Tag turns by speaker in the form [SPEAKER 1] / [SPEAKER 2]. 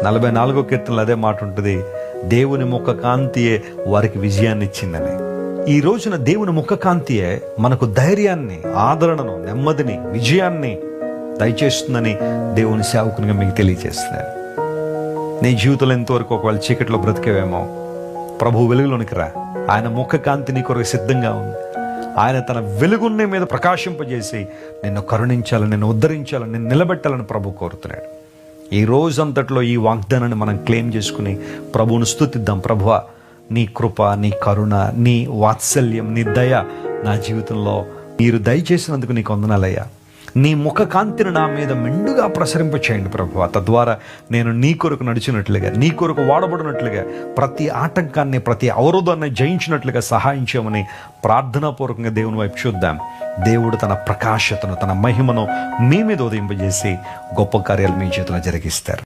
[SPEAKER 1] 44వ కీర్తనలో అదే మాట ఉంటుంది, దేవుని ముఖ కాంతియే వారికి విజయాన్ని ఇచ్చిందని. ఈ రోజున దేవుని ముఖ కాంతియే మనకు ధైర్యాన్ని, ఆదరణను, నెమ్మదిని, విజయాన్ని దయచేస్తుందని దేవుని సేవకునిగా మీకు తెలియజేస్తున్నాను. నీ జీవితంలో ఎంతవరకు ఒకవేళ చీకట్లో బ్రతికేవేమో, ప్రభు వెలుగులోనికి రా. ఆయన ముఖ కాంతి నీ కొరకు సిద్ధంగా ఉంది. ఆయన తన వెలుగుని మీద ప్రకాశింపజేసి నిన్ను కరుణించాలని, నిన్ను ఉద్ధరించాలని, నిన్ను నిలబెట్టాలని ప్రభు కోరుతున్నాడు. ఈ రోజంతట్లో ఈ వాగ్దానాన్ని మనం క్లెయిమ్ చేసుకుని ప్రభువును స్తుతిద్దాం. ప్రభువా, నీ కృప, నీ కరుణ, నీ వాత్సల్యం, నీ దయ నా జీవితంలో మీరు దయచేసినందుకు నీకు వందనాలయ్యా. నీ ముఖ కాంతిని నా మీద మెండుగా ప్రసరింప చేయండి ప్రభువా. తద్వారా నేను నీ కొరకు నడిచినట్లుగా, నీ కొరకు వాడబడినట్లుగా, ప్రతి ఆటంకాన్ని, ప్రతి అవరోధాన్ని జయించినట్లుగా సహాయం చేయమని ప్రార్థనాపూర్వకంగా దేవుని వైపు చూద్దాం. దేవుడు తన ప్రకాశతను, తన మహిమను మీ మీద ఉదయింపజేసి గొప్ప కార్యాలు మీ చేతిలో జరిగిస్తారు.